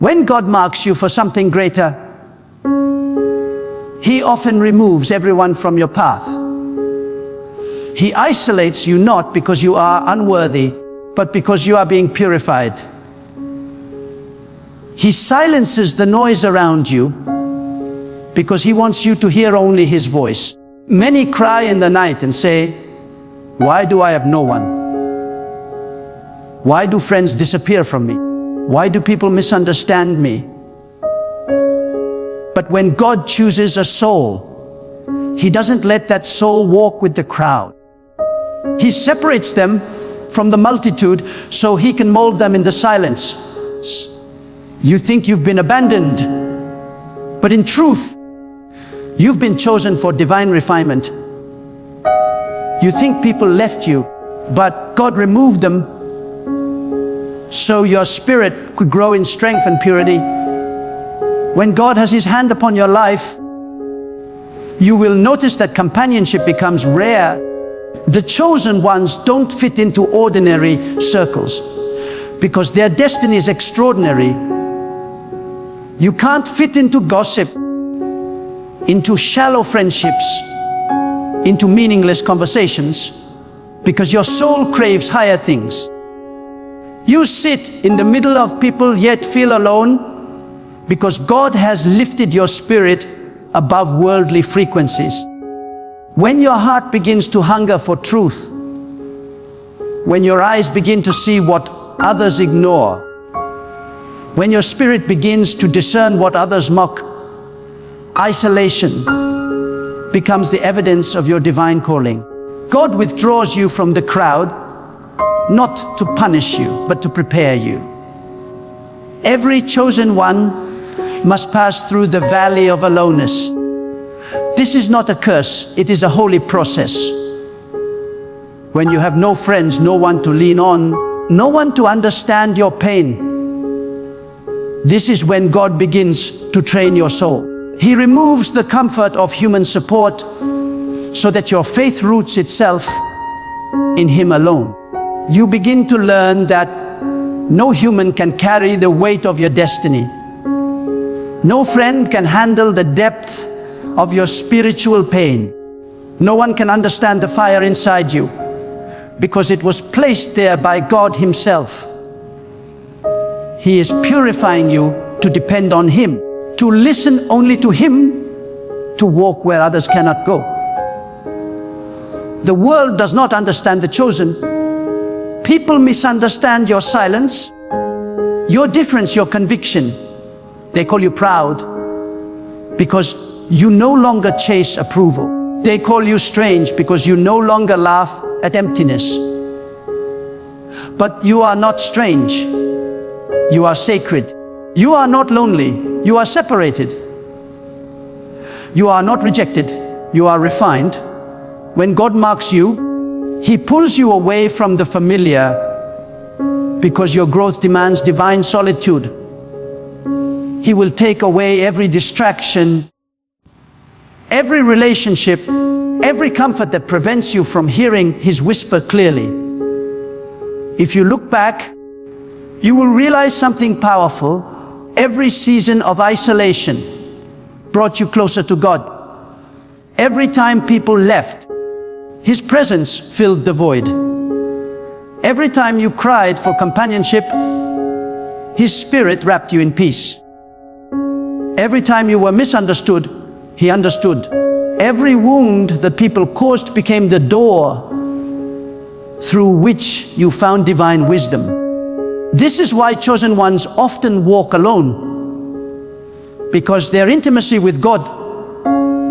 When God marks you for something greater, He often removes everyone from your path. He isolates you not because you are unworthy, but because you are being purified. He silences the noise around you because He wants you to hear only His voice. Many cry in the night and say, "Why do I have no one? Why do friends disappear from me? Why do people misunderstand me?" But when God chooses a soul, He doesn't let that soul walk with the crowd. He separates them from the multitude so He can mold them in the silence. You think you've been abandoned, but in truth, you've been chosen for divine refinement. You think people left you, but God removed them so your spirit could grow in strength and purity. When God has His hand upon your life, you will notice that companionship becomes rare. The chosen ones don't fit into ordinary circles because their destiny is extraordinary. You can't fit into gossip, into shallow friendships, into meaningless conversations, because your soul craves higher things. You sit in the middle of people yet feel alone because God has lifted your spirit above worldly frequencies. When your heart begins to hunger for truth, when your eyes begin to see what others ignore, when your spirit begins to discern what others mock, isolation becomes the evidence of your divine calling. God withdraws you from the crowd, not to punish you, but to prepare you. Every chosen one must pass through the valley of aloneness. This is not a curse, it is a holy process. When you have no friends, no one to lean on, no one to understand your pain, this is when God begins to train your soul. He removes the comfort of human support so that your faith roots itself in Him alone. You begin to learn that no human can carry the weight of your destiny. No friend can handle the depth of your spiritual pain. No one can understand the fire inside you because it was placed there by God Himself. He is purifying you to depend on Him, to listen only to Him, to walk where others cannot go. The world does not understand the chosen. People misunderstand your silence, your difference, your conviction. They call you proud because you no longer chase approval. They call you strange because you no longer laugh at emptiness. But you are not strange. You are sacred. You are not lonely. You are separated. You are not rejected. You are refined. When God marks you, He pulls you away from the familiar because your growth demands divine solitude. He will take away every distraction, every relationship, every comfort that prevents you from hearing His whisper clearly. If you look back, you will realize something powerful. Every season of isolation brought you closer to God. Every time people left, His presence filled the void. Every time you cried for companionship, His Spirit wrapped you in peace. Every time you were misunderstood, He understood. Every wound that people caused became the door through which you found divine wisdom. This is why chosen ones often walk alone, because their intimacy with God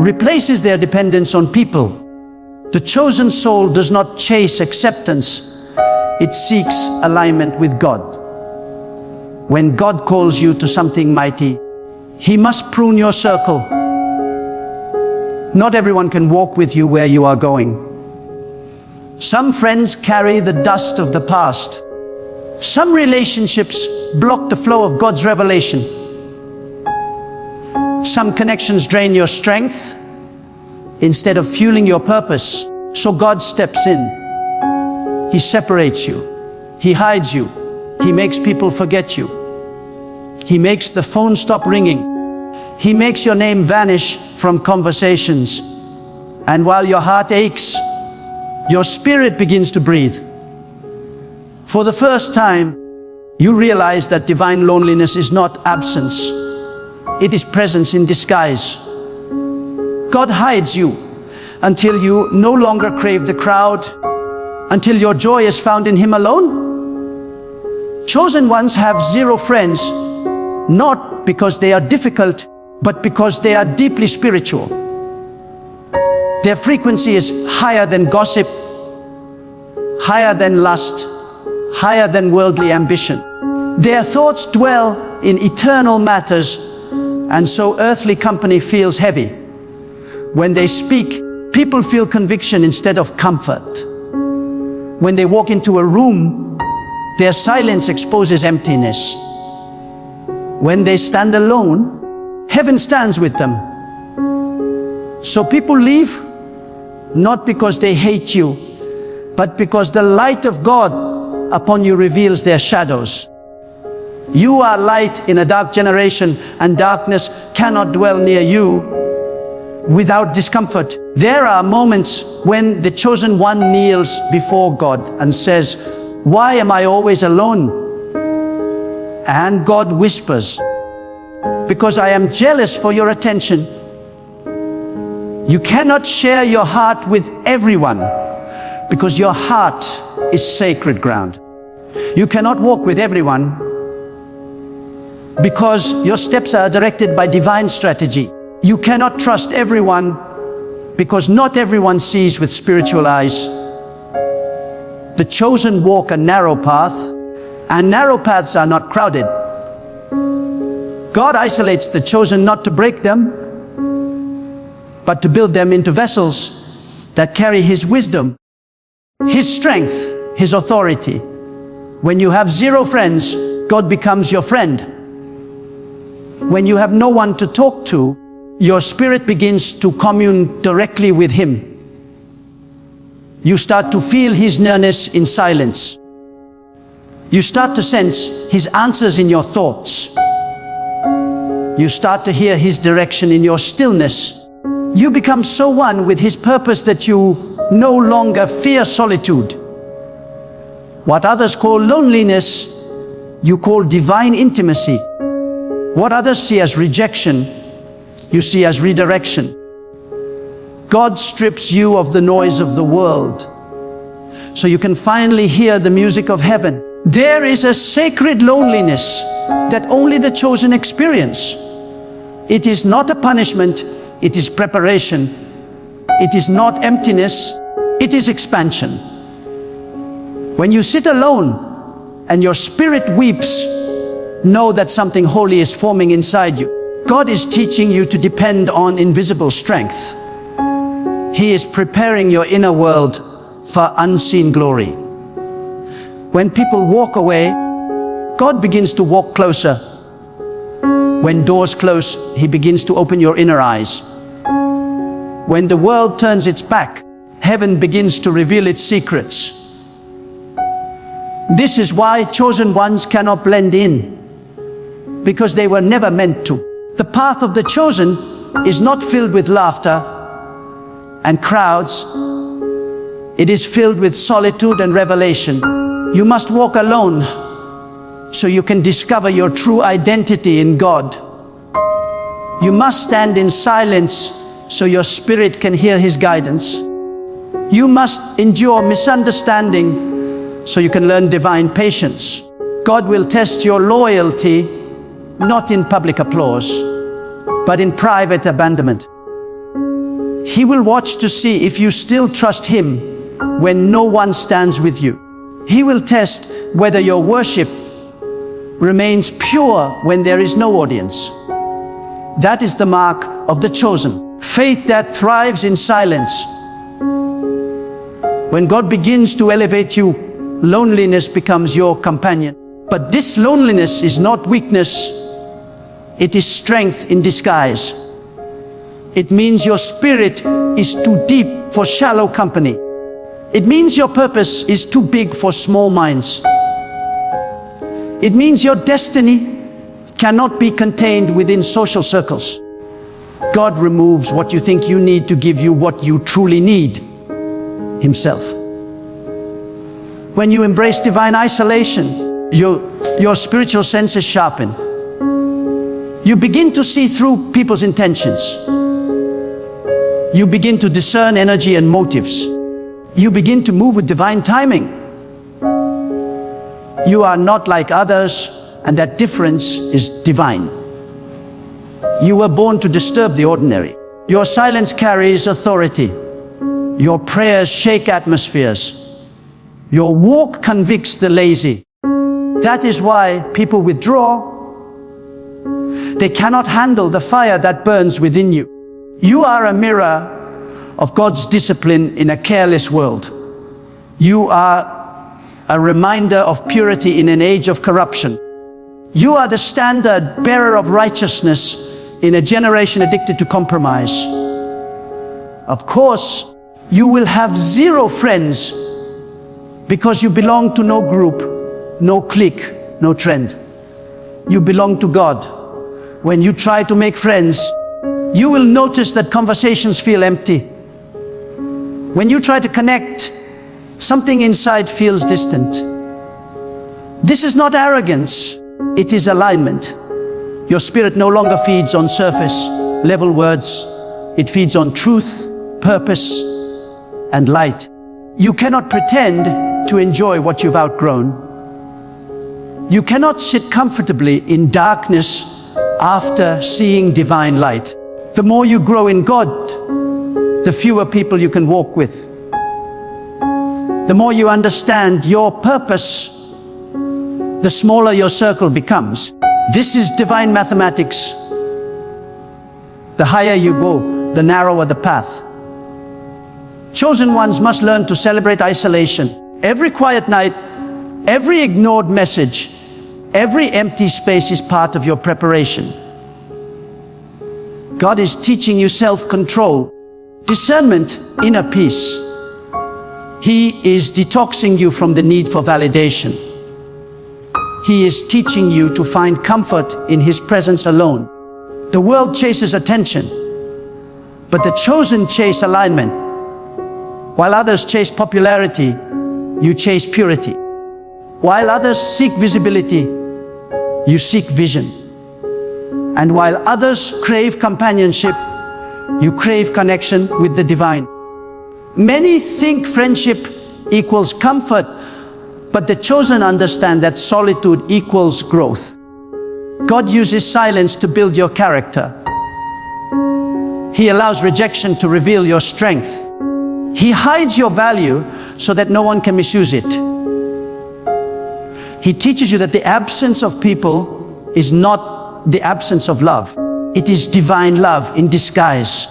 replaces their dependence on people. The chosen soul does not chase acceptance, it seeks alignment with God. When God calls you to something mighty, He must prune your circle. Not everyone can walk with you where you are going. Some friends carry the dust of the past. Some relationships block the flow of God's revelation. Some connections drain your strength instead of fueling your purpose. So God steps in. He separates you. He hides you. He makes people forget you. He makes the phone stop ringing. He makes your name vanish from conversations. And while your heart aches, your spirit begins to breathe. For the first time, you realize that divine loneliness is not absence. It is presence in disguise. God hides you until you no longer crave the crowd, until your joy is found in Him alone. Chosen ones have zero friends, not because they are difficult, but because they are deeply spiritual. Their frequency is higher than gossip, higher than lust, higher than worldly ambition. Their thoughts dwell in eternal matters, and so earthly company feels heavy. When they speak, people feel conviction instead of comfort. When they walk into a room, their silence exposes emptiness. When they stand alone, heaven stands with them. So people leave, not because they hate you, but because the light of God upon you reveals their shadows. You are light in a dark generation, and darkness cannot dwell near you without discomfort. There are moments when the chosen one kneels before God and says, "Why am I always alone?" And God whispers, "Because I am jealous for your attention." You cannot share your heart with everyone because your heart is sacred ground. You cannot walk with everyone because your steps are directed by divine strategy. You cannot trust everyone because not everyone sees with spiritual eyes. The chosen walk a narrow path, and narrow paths are not crowded. God isolates the chosen not to break them, but to build them into vessels that carry His wisdom, His strength, His authority. When you have zero friends, God becomes your friend. When you have no one to talk to, your spirit begins to commune directly with Him. You start to feel His nearness in silence. You start to sense His answers in your thoughts. You start to hear His direction in your stillness. You become so one with His purpose that you no longer fear solitude. What others call loneliness, you call divine intimacy. What others see as rejection, you see as redirection. God strips you of the noise of the world, so you can finally hear the music of heaven. There is a sacred loneliness that only the chosen experience. It is not a punishment, it is preparation. It is not emptiness, it is expansion. When you sit alone and your spirit weeps, know that something holy is forming inside you. God is teaching you to depend on invisible strength. He is preparing your inner world for unseen glory. When people walk away, God begins to walk closer. When doors close, He begins to open your inner eyes. When the world turns its back, heaven begins to reveal its secrets. This is why chosen ones cannot blend in, because they were never meant to. The path of the chosen is not filled with laughter and crowds. It is filled with solitude and revelation. You must walk alone so you can discover your true identity in God. You must stand in silence so your spirit can hear His guidance. You must endure misunderstanding so you can learn divine patience. God will test your loyalty not in public applause, but in private abandonment. He will watch to see if you still trust Him when no one stands with you. He will test whether your worship remains pure when there is no audience. That is the mark of the chosen. Faith that thrives in silence. When God begins to elevate you, loneliness becomes your companion. But this loneliness is not weakness. It is strength in disguise. It means your spirit is too deep for shallow company. It means your purpose is too big for small minds. It means your destiny cannot be contained within social circles. God removes what you think you need to give you what you truly need, Himself. When you embrace divine isolation, your spiritual senses sharpen. You begin to see through people's intentions. You begin to discern energy and motives. You begin to move with divine timing. You are not like others, and that difference is divine. You were born to disturb the ordinary. Your silence carries authority. Your prayers shake atmospheres. Your walk convicts the lazy. That is why people withdraw. They cannot handle the fire that burns within you. You are a mirror of God's discipline in a careless world. You are a reminder of purity in an age of corruption. You are the standard bearer of righteousness in a generation addicted to compromise. Of course, you will have zero friends because you belong to no group, no clique, no trend. You belong to God. When you try to make friends, you will notice that conversations feel empty. When you try to connect, something inside feels distant. This is not arrogance, it is alignment. Your spirit no longer feeds on surface level words. It feeds on truth, purpose, and light. You cannot pretend to enjoy what you've outgrown. You cannot sit comfortably in darkness after seeing divine light. The more you grow in God, the fewer people you can walk with. The more you understand your purpose, the smaller your circle becomes. This is divine mathematics. The higher you go, the narrower the path. Chosen ones must learn to celebrate isolation. Every quiet night, every ignored message, every empty space is part of your preparation. God is teaching you self-control, discernment, inner peace. He is detoxing you from the need for validation. He is teaching you to find comfort in His presence alone. The world chases attention, but the chosen chase alignment. While others chase popularity, you chase purity. While others seek visibility, you seek vision. And while others crave companionship, you crave connection with the divine. Many think friendship equals comfort, but the chosen understand that solitude equals growth. God uses silence to build your character. He allows rejection to reveal your strength. He hides your value so that no one can misuse it. He teaches you that the absence of people is not the absence of love. It is divine love in disguise.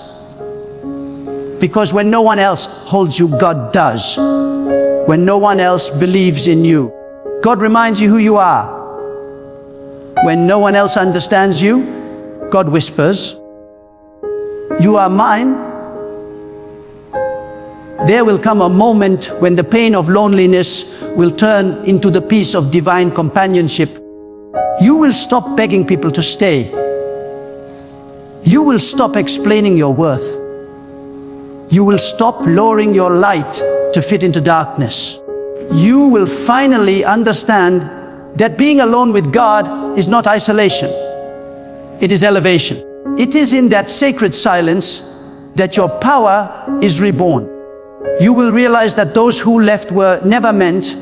Because when no one else holds you, God does. When no one else believes in you, God reminds you who you are. When no one else understands you, God whispers, "You are mine." There will come a moment when the pain of loneliness will turn into the peace of divine companionship. You will stop begging people to stay. You will stop explaining your worth. You will stop lowering your light to fit into darkness. You will finally understand that being alone with God is not isolation. It is elevation. It is in that sacred silence that your power is reborn. You will realize that those who left were never meant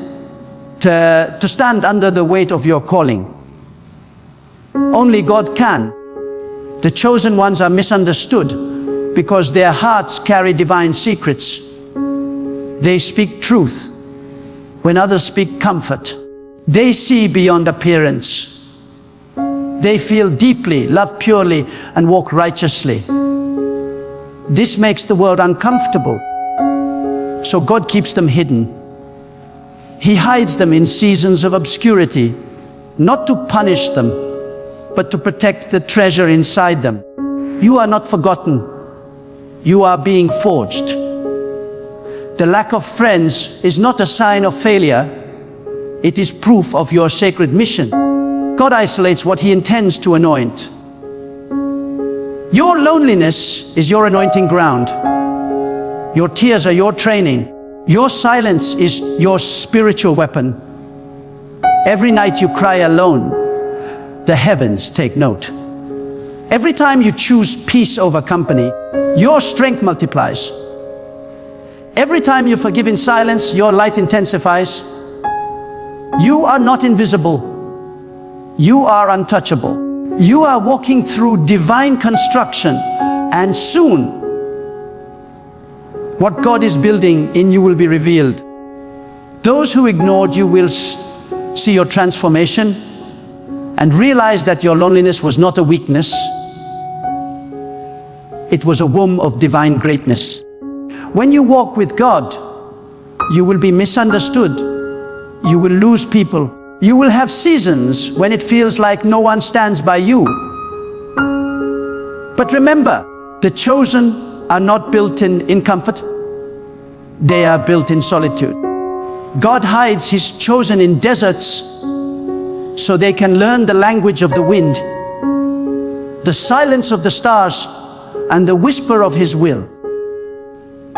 to stand under the weight of your calling. Only God can. The chosen ones are misunderstood because their hearts carry divine secrets. They speak truth when others speak comfort. They see beyond appearance. They feel deeply, love purely, and walk righteously. This makes the world uncomfortable. So God keeps them hidden. He hides them in seasons of obscurity, not to punish them, but to protect the treasure inside them. You are not forgotten. You are being forged. The lack of friends is not a sign of failure. It is proof of your sacred mission. God isolates what He intends to anoint. Your loneliness is your anointing ground. Your tears are your training. Your silence is your spiritual weapon. Every night you cry alone, the heavens take note. Every time you choose peace over company, your strength multiplies. Every time you forgive in silence, your light intensifies. You are not invisible. You are untouchable. You are walking through divine construction, and soon, what God is building in you will be revealed. Those who ignored you will see your transformation and realize that your loneliness was not a weakness. It was a womb of divine greatness. When you walk with God, you will be misunderstood. You will lose people. You will have seasons when it feels like no one stands by you. But remember, the chosen are not built in comfort. They are built in solitude. God hides His chosen in deserts so they can learn the language of the wind, the silence of the stars, and the whisper of His will.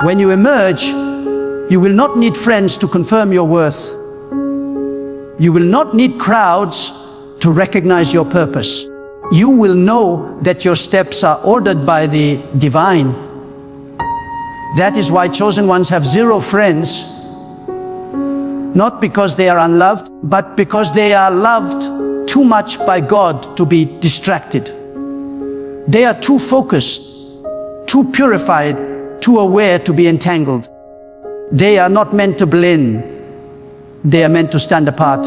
When you emerge, you will not need friends to confirm your worth. You will not need crowds to recognize your purpose. You will know that your steps are ordered by the divine. That is why chosen ones have 0 friends, not because they are unloved, but because they are loved too much by God to be distracted. They are too focused, too purified, too aware to be entangled. They are not meant to blend. They are meant to stand apart.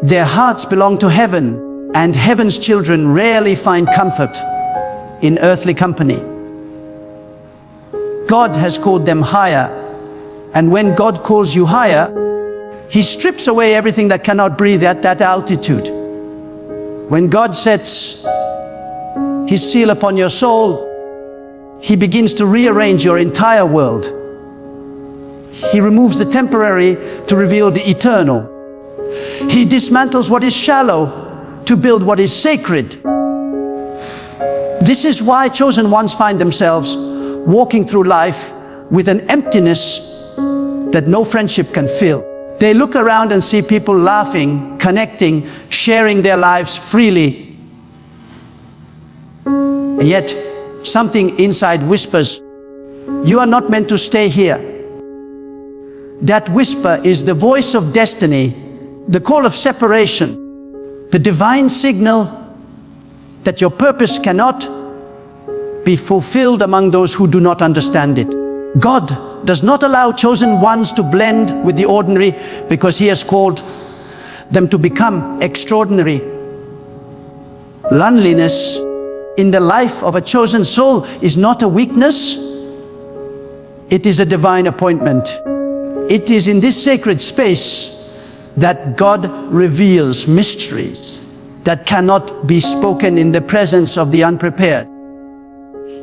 Their hearts belong to heaven, and heaven's children rarely find comfort in earthly company. God has called them higher, and when God calls you higher, He strips away everything that cannot breathe at that altitude. When God sets His seal upon your soul, He begins to rearrange your entire world. He removes the temporary to reveal the eternal. He dismantles what is shallow to build what is sacred. This is why chosen ones find themselves walking through life with an emptiness that no friendship can fill. They look around and see people laughing, connecting, sharing their lives freely. And yet, something inside whispers, "You are not meant to stay here." That whisper is the voice of destiny, the call of separation, the divine signal that your purpose cannot be fulfilled among those who do not understand it. God does not allow chosen ones to blend with the ordinary because He has called them to become extraordinary. Loneliness in the life of a chosen soul is not a weakness. It is a divine appointment. It is in this sacred space that God reveals mysteries that cannot be spoken in the presence of the unprepared.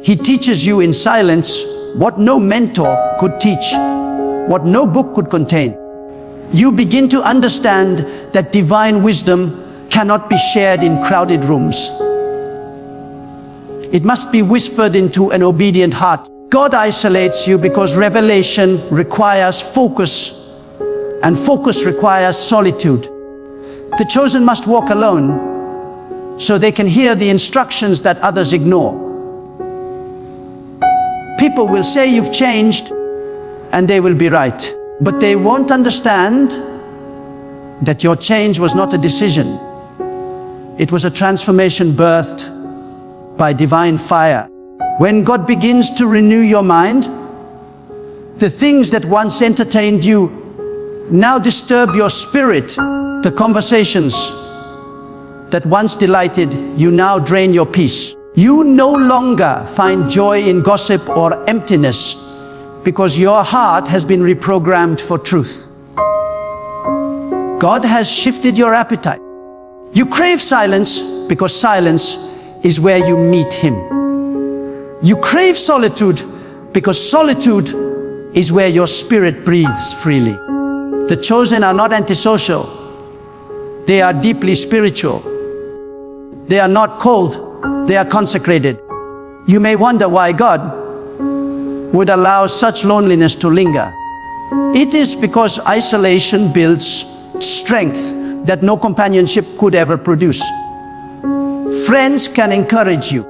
He teaches you in silence what no mentor could teach, what no book could contain. You begin to understand that divine wisdom cannot be shared in crowded rooms. It must be whispered into an obedient heart. God isolates you because revelation requires focus, and focus requires solitude. The chosen must walk alone so they can hear the instructions that others ignore. People will say you've changed, and they will be right. But they won't understand that your change was not a decision. It was a transformation birthed by divine fire. When God begins to renew your mind, the things that once entertained you now disturb your spirit. The conversations that once delighted you now drain your peace. You no longer find joy in gossip or emptiness because your heart has been reprogrammed for truth. God has shifted your appetite. You crave silence because silence is where you meet Him. You crave solitude because solitude is where your spirit breathes freely. The chosen are not antisocial. They are deeply spiritual. They are not cold, they are consecrated. You may wonder why God would allow such loneliness to linger. It is because isolation builds strength that no companionship could ever produce. Friends can encourage you,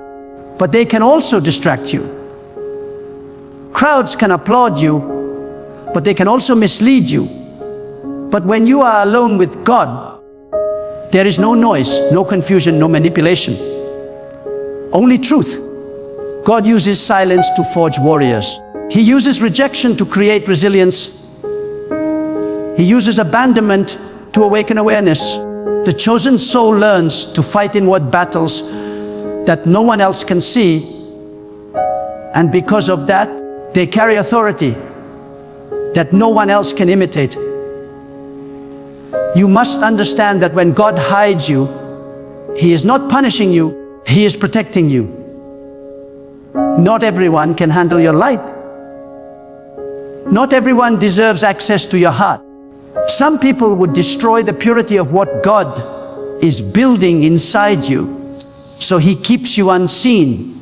but they can also distract you. Crowds can applaud you, but they can also mislead you. But when you are alone with God, there is no noise, no confusion, no manipulation. Only truth. God uses silence to forge warriors. He uses rejection to create resilience. He uses abandonment to awaken awareness. The chosen soul learns to fight inward battles that no one else can see. And because of that, they carry authority that no one else can imitate. You must understand that when God hides you, He is not punishing you, He is protecting you. Not everyone can handle your light. Not everyone deserves access to your heart. Some people would destroy the purity of what God is building inside you, so He keeps you unseen.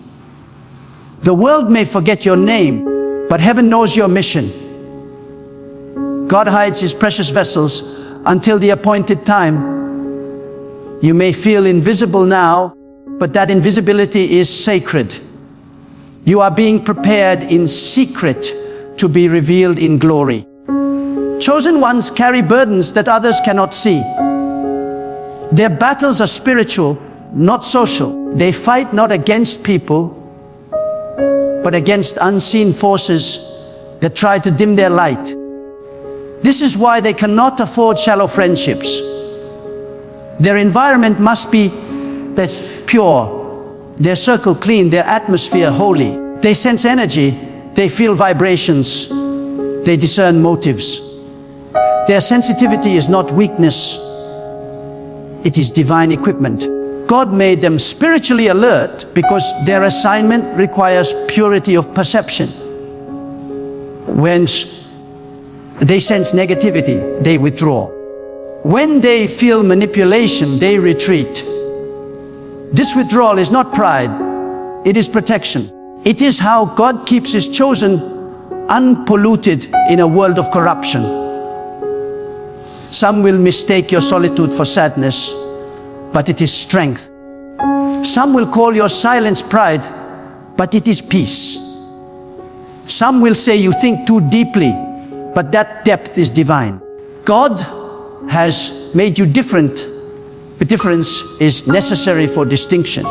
The world may forget your name, but heaven knows your mission. God hides His precious vessels until the appointed time. You may feel invisible now, but that invisibility is sacred. You are being prepared in secret to be revealed in glory. Chosen ones carry burdens that others cannot see. Their battles are spiritual, not social. They fight not against people, but against unseen forces that try to dim their light. This is why they cannot afford shallow friendships. Their environment must be pure, their circle clean, their atmosphere holy. They sense energy, they feel vibrations, they discern motives. Their sensitivity is not weakness, it is divine equipment. God made them spiritually alert because their assignment requires purity of perception. When they sense negativity, they withdraw. When they feel manipulation, they retreat. This withdrawal is not pride, it is protection. It is how God keeps His chosen unpolluted in a world of corruption. Some will mistake your solitude for sadness, but it is strength. Some will call your silence pride, but it is peace. Some will say you think too deeply, but that depth is divine. God has made you different, but difference is necessary for distinction.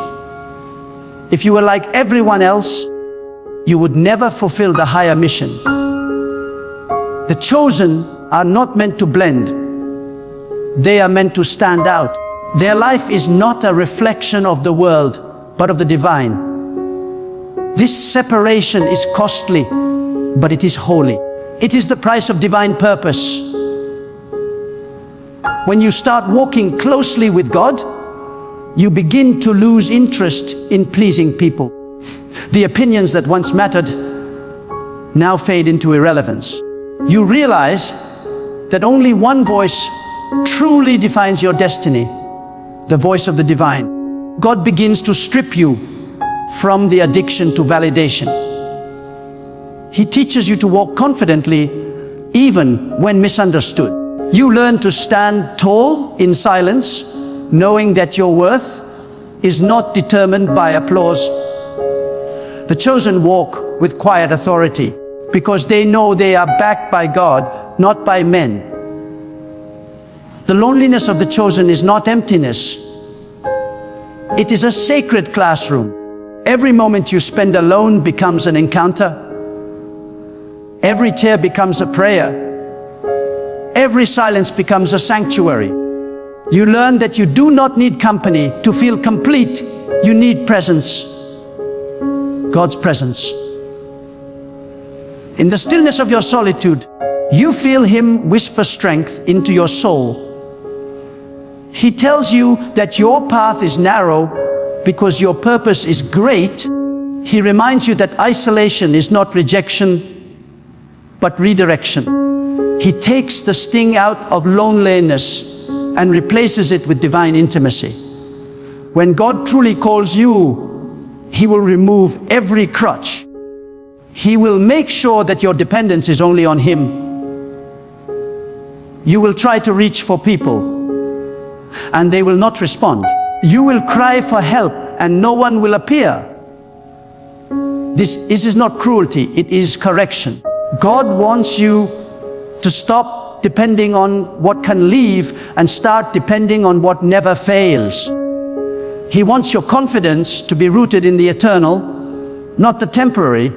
If you were like everyone else, you would never fulfill the higher mission. The chosen are not meant to blend. They are meant to stand out. Their life is not a reflection of the world, but of the divine. This separation is costly, but it is holy. It is the price of divine purpose. When you start walking closely with God, you begin to lose interest in pleasing people. The opinions that once mattered now fade into irrelevance. You realize that only one voice truly defines your destiny, the voice of the divine. God begins to strip you from the addiction to validation. He teaches you to walk confidently even when misunderstood. You learn to stand tall in silence, knowing that your worth is not determined by applause. The chosen walk with quiet authority because they know they are backed by God, not by men. The loneliness of the chosen is not emptiness. It is a sacred classroom. Every moment you spend alone becomes an encounter. Every tear becomes a prayer. Every silence becomes a sanctuary. You learn that you do not need company to feel complete. You need presence. God's presence. In the stillness of your solitude, you feel Him whisper strength into your soul. He tells you that your path is narrow because your purpose is great. He reminds you that isolation is not rejection, but redirection. He takes the sting out of loneliness and replaces it with divine intimacy. When God truly calls you, He will remove every crutch. He will make sure that your dependence is only on Him. You will try to reach for people, and they will not respond. You will cry for help, and no one will appear. This is not cruelty, it is correction. God wants you to stop depending on what can leave and start depending on what never fails. He wants your confidence to be rooted in the eternal, not the temporary.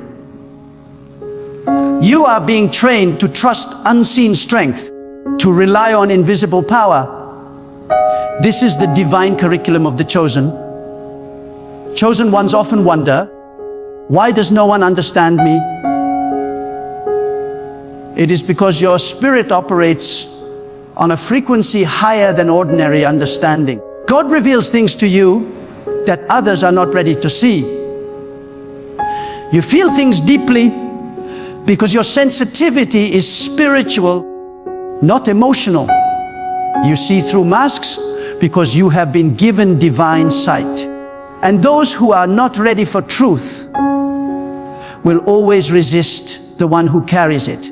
You are being trained to trust unseen strength, to rely on invisible power. This is the divine curriculum of the chosen. Chosen ones often wonder, why does no one understand me? It is because your spirit operates on a frequency higher than ordinary understanding. God reveals things to you that others are not ready to see. You feel things deeply because your sensitivity is spiritual, not emotional. You see through masks because you have been given divine sight. And those who are not ready for truth will always resist the one who carries it.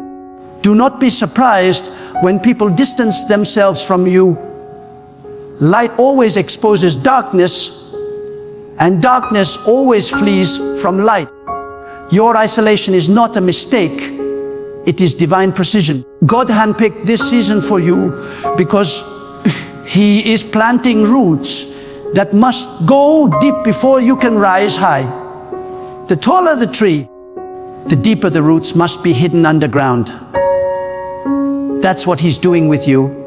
Do not be surprised when people distance themselves from you. Light always exposes darkness, and darkness always flees from light. Your isolation is not a mistake, it is divine precision. God handpicked this season for you because He is planting roots that must go deep before you can rise high. The taller the tree, the deeper the roots must be hidden underground. That's what He's doing with you.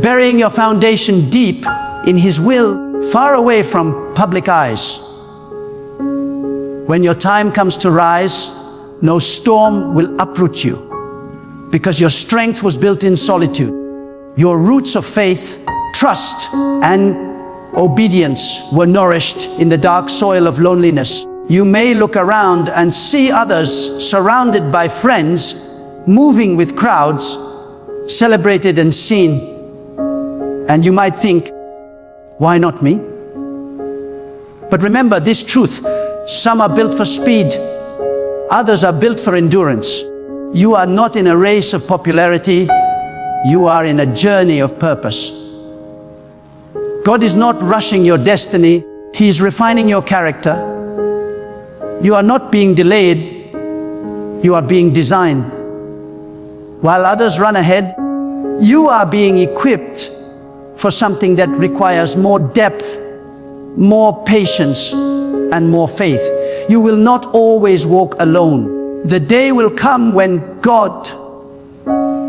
Burying your foundation deep in His will, far away from public eyes. When your time comes to rise, no storm will uproot you, because your strength was built in solitude. Your roots of faith, trust, and obedience were nourished in the dark soil of loneliness. You may look around and see others surrounded by friends, moving with crowds, celebrated and seen. And you might think, why not me? But remember this truth, some are built for speed, others are built for endurance. You are not in a race of popularity, you are in a journey of purpose. God is not rushing your destiny, He is refining your character. You are not being delayed, you are being designed. While others run ahead, you are being equipped for something that requires more depth, more patience, and more faith. You will not always walk alone. The day will come when God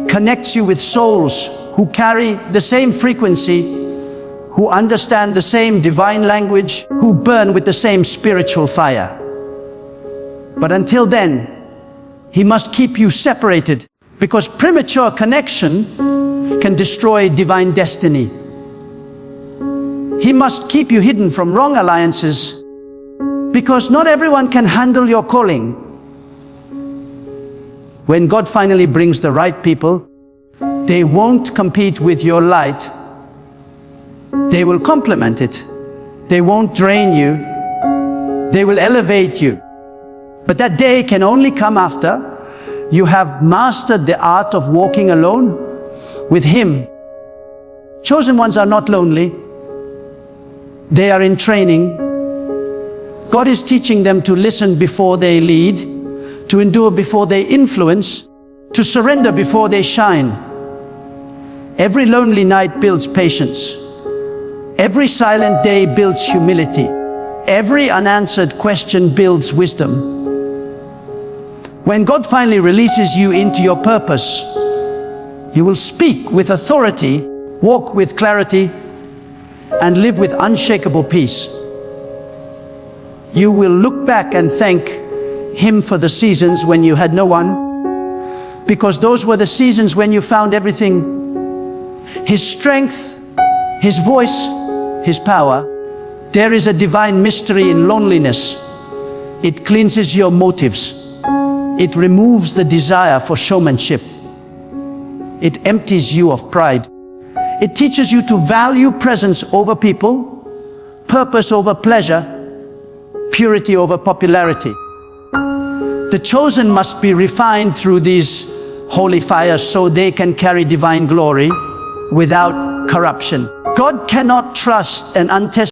connects you with souls who carry the same frequency, who understand the same divine language, who burn with the same spiritual fire. But until then, He must keep you separated, because premature connection can destroy divine destiny. He must keep you hidden from wrong alliances, because not everyone can handle your calling. When God finally brings the right people, they won't compete with your light. They will complement it. They won't drain you. They will elevate you. But that day can only come after you have mastered the art of walking alone with Him. Chosen ones are not lonely. They are in training. God is teaching them to listen before they lead, to endure before they influence, to surrender before they shine. Every lonely night builds patience. Every silent day builds humility. Every unanswered question builds wisdom. When God finally releases you into your purpose, you will speak with authority, walk with clarity, and live with unshakable peace. You will look back and thank Him for the seasons when you had no one, because those were the seasons when you found everything. His strength, His voice, His power. There is a divine mystery in loneliness. It cleanses your motives. It removes the desire for showmanship. It empties you of pride. It teaches you to value presence over people, purpose over pleasure, purity over popularity. The chosen must be refined through these holy fires so they can carry divine glory without corruption. God cannot trust an untested